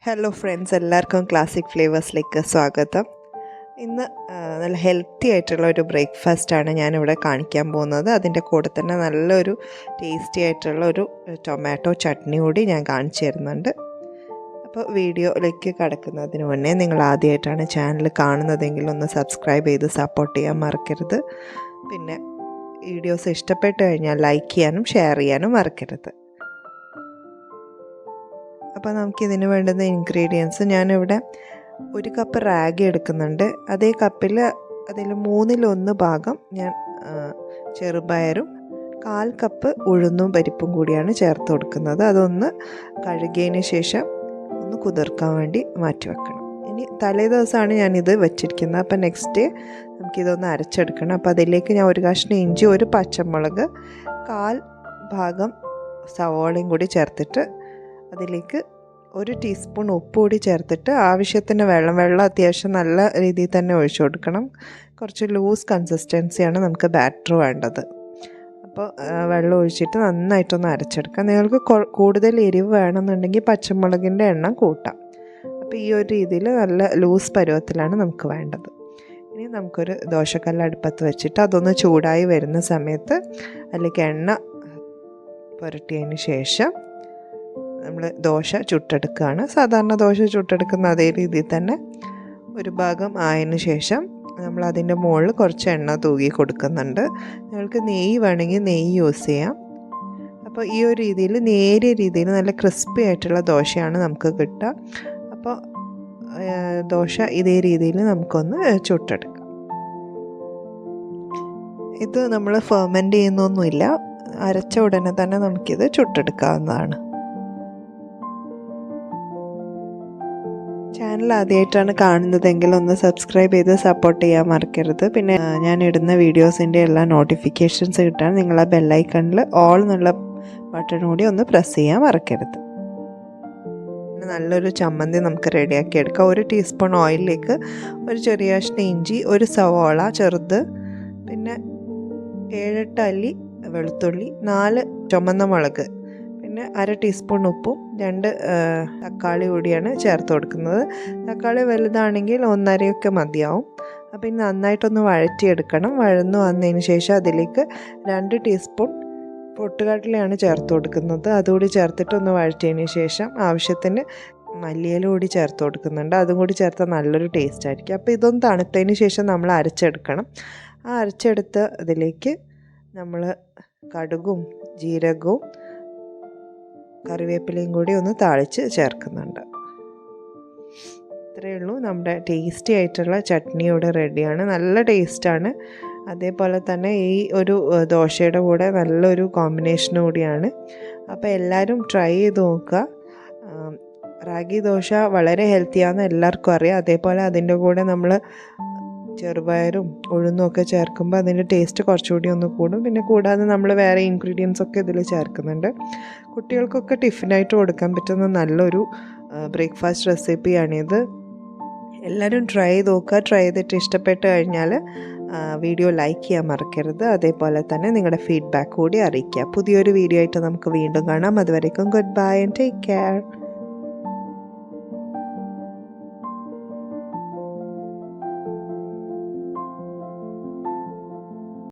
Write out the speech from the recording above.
Hello friends, എല്ലാവർക്കും classic ഫ്ലേവേഴ്സിലേക്ക് സ്വാഗതം. ഇന്ന് നല്ല ഹെൽത്തി ആയിട്ടുള്ള ഒരു ബ്രേക്ക്ഫാസ്റ്റാണ് ഞാനിവിടെ കാണിക്കാൻ പോകുന്നത്. അതിൻ്റെ കൂടെ തന്നെ നല്ലൊരു ടേസ്റ്റി ആയിട്ടുള്ള ഒരു ടൊമാറ്റോ ചട്നി കൂടി ഞാൻ കാണിച്ചു തരുന്നുണ്ട്. അപ്പോൾ വീഡിയോയിലേക്ക് കടക്കുന്നതിന് മുന്നേ നിങ്ങൾ ആദ്യമായിട്ടാണ് ചാനൽ കാണുന്നതെങ്കിൽ ഒന്ന് സബ്സ്ക്രൈബ് ചെയ്ത് സപ്പോർട്ട് ചെയ്യാൻ മറക്കരുത്. പിന്നെ വീഡിയോസ് ഇഷ്ടപ്പെട്ട് കഴിഞ്ഞാൽ ലൈക്ക് ചെയ്യാനും ഷെയർ ചെയ്യാനും മറക്കരുത്. അപ്പോൾ നമുക്കിതിന് വേണ്ടുന്ന ഇൻഗ്രീഡിയൻസ്, ഞാനിവിടെ 1 കപ്പ് റാഗി എടുക്കുന്നുണ്ട്. അതേ കപ്പിൽ അതിൽ 1/3 ഭാഗം ഞാൻ ചെറുപയറും 1/4 കപ്പ് ഉഴുന്നും പരിപ്പും കൂടിയാണ് ചേർത്ത് കൊടുക്കുന്നത്. അതൊന്ന് കഴുകിയതിന് ശേഷം ഒന്ന് കുതിർക്കാൻ വേണ്ടി മാറ്റി വെക്കണം. ഇനി തലേ ദിവസമാണ് ഞാനിത് വെച്ചിരിക്കുന്നത്. അപ്പോൾ നെക്സ്റ്റ് ഡേ നമുക്കിതൊന്ന് അരച്ചെടുക്കണം. അപ്പോൾ അതിലേക്ക് ഞാൻ 1 കഷ്ണം ഇഞ്ചി, 1 പച്ചമുളക്, 1/4 ഭാഗം സവോളയും കൂടി ചേർത്തിട്ട് അതിലേക്ക് 1 ടീസ്പൂൺ ഉപ്പ് കൂടി ചേർത്തിട്ട് ആവശ്യത്തിന് വെള്ളം അത്യാവശ്യം നല്ല രീതിയിൽ തന്നെ ഒഴിച്ചു കൊടുക്കണം. കുറച്ച് ലൂസ് കൺസിസ്റ്റൻസിയാണ് നമുക്ക് ബാറ്റർ വേണ്ടത്. അപ്പോൾ വെള്ളം ഒഴിച്ചിട്ട് നന്നായിട്ടൊന്ന് അരച്ചെടുക്കാം. നിങ്ങൾക്ക് കൂടുതൽ എരിവ് വേണമെന്നുണ്ടെങ്കിൽ പച്ചമുളകിൻ്റെ എണ്ണം കൂട്ടാം. അപ്പോൾ ഈ ഒരു രീതിയിൽ നല്ല ലൂസ് പരുവത്തിലാണ് നമുക്ക് വേണ്ടത്. ഇനി നമുക്കൊരു ദോശക്കല്ല് അടുപ്പത്ത് വെച്ചിട്ട് അതൊന്ന് ചൂടായി വരുന്ന സമയത്ത് അതിലേക്ക് എണ്ണ പുരട്ടിയതിന് ശേഷം നമ്മൾ ദോശ ചുട്ടെടുക്കുകയാണ്. സാധാരണ ദോശ ചുട്ടെടുക്കുന്ന അതേ രീതിയിൽ തന്നെ ഒരു ഭാഗം ആയതിനു ശേഷം നമ്മൾ അതിൻ്റെ മുകളിൽ കുറച്ച് എണ്ണ തൂകി കൊടുക്കുന്നുണ്ട്. നിങ്ങൾക്ക് നെയ്യ് വേണമെങ്കിൽ നെയ്യ് യൂസ് ചെയ്യാം. അപ്പോൾ ഈ ഒരു രീതിയിൽ നേരിയ രീതിയിൽ നല്ല ക്രിസ്പി ആയിട്ടുള്ള ദോശയാണ് നമുക്ക് കിട്ടുക. അപ്പോൾ ദോശ ഇതേ രീതിയിൽ നമുക്കൊന്ന് ചുട്ടെടുക്കാം. ഇത് നമ്മൾ ഫെർമെൻറ്റ് ചെയ്യുന്നൊന്നുമില്ല, അരച്ച ഉടനെ തന്നെ നമുക്കിത് ചുട്ടെടുക്കാവുന്നതാണ്. ചാനൽ ആദ്യമായിട്ടാണ് കാണുന്നതെങ്കിൽ ഒന്ന് സബ്സ്ക്രൈബ് ചെയ്ത് സപ്പോർട്ട് ചെയ്യാൻ മറക്കരുത്. പിന്നെ ഞാൻ ഇടുന്ന വീഡിയോസിൻ്റെ എല്ലാ നോട്ടിഫിക്കേഷൻസ് കിട്ടാൻ നിങ്ങൾ ആ ബെല്ലൈക്കണിൽ ഓൾ എന്നുള്ള ബട്ടൺ കൂടി ഒന്ന് പ്രസ് ചെയ്യാൻ മറക്കരുത്. നല്ലൊരു ചമ്മന്തി നമുക്ക് റെഡിയാക്കി എടുക്കാം. 1 ടീസ്പൂൺ ഓയിലിലേക്ക് 1 ചെറിയ കഷ്ണം ഇഞ്ചി, 1 സവോള ചെറുത്, പിന്നെ 7-8 അല്ലി വെളുത്തുള്ളി, 4 ചുമന്ന മുളക്, പിന്നെ 1/2 ടീസ്പൂൺ ഉപ്പും 2 തക്കാളി കൂടിയാണ് ചേർത്ത് കൊടുക്കുന്നത്. തക്കാളി വലുതാണെങ്കിൽ 1.5 മതിയാവും. അപ്പോൾ ഇനി നന്നായിട്ടൊന്ന് വഴറ്റിയെടുക്കണം. വഴന്നു വന്നതിന് ശേഷം അതിലേക്ക് 2 ടീസ്പൂൺ പൊട്ടുകടലയാണ് ചേർത്ത് കൊടുക്കുന്നത്. അതുകൂടി ചേർത്തിട്ട് ഒന്ന് വഴറ്റിയതിന് ശേഷം ആവശ്യത്തിന് മല്ലിയില കൂടി ചേർത്ത് കൊടുക്കുന്നുണ്ട്. അതും കൂടി ചേർത്താൽ നല്ലൊരു ടേസ്റ്റ് ആയിരിക്കും. അപ്പോൾ ഇതൊന്ന് തണുത്തതിന് ശേഷം നമ്മൾ അരച്ചെടുക്കണം. ആ അരച്ചെടുത്ത് അതിലേക്ക് നമ്മൾ കടുകും ജീരകവും കറിവേപ്പിലയും കൂടി ഒന്ന് താളിച്ച് ചേർക്കുന്നുണ്ട്. ഇത്രയേ ഉള്ളൂ. നമ്മുടെ ടേസ്റ്റി ആയിട്ടുള്ള ചട്നി ഇവിടെ റെഡിയാണ്. നല്ല ടേസ്റ്റാണ്. അതേപോലെ തന്നെ ഈ ഒരു ദോശയുടെ കൂടെ നല്ലൊരു കോമ്പിനേഷൻ കൂടിയാണ്. അപ്പോൾ എല്ലാവരും ട്രൈ ചെയ്ത് നോക്കുക. റാഗി ദോശ വളരെ ഹെൽത്തിയാണെന്ന് എല്ലാവർക്കും അറിയാം. അതേപോലെ അതിൻ്റെ കൂടെ നമ്മൾ ചെറുപയറും ഉഴുന്നും ഒക്കെ ചേർക്കുമ്പോൾ അതിൻ്റെ ടേസ്റ്റ് കുറച്ചുകൂടി ഒന്ന് കൂടും. പിന്നെ കൂടാതെ നമ്മൾ വേറെ ഇൻഗ്രീഡിയൻസ് ഒക്കെ ഇതിൽ ചേർക്കുന്നുണ്ട്. കുട്ടികൾക്കൊക്കെ ടിഫിനായിട്ട് കൊടുക്കാൻ പറ്റുന്ന നല്ലൊരു ബ്രേക്ക്ഫാസ്റ്റ് റെസിപ്പിയാണിത്. എല്ലാവരും ട്രൈ ചെയ്ത് നോക്കുക. ട്രൈ ചെയ്തിട്ട് ഇഷ്ടപ്പെട്ട് കഴിഞ്ഞാൽ വീഡിയോ ലൈക്ക് ചെയ്യാൻ മറക്കരുത്. അതേപോലെ തന്നെ നിങ്ങളുടെ ഫീഡ്ബാക്ക് കൂടി അറിയിക്കുക. പുതിയൊരു വീഡിയോ ആയിട്ട് നമുക്ക് വീണ്ടും കാണാം. അതുവരേക്കും good bye and take care.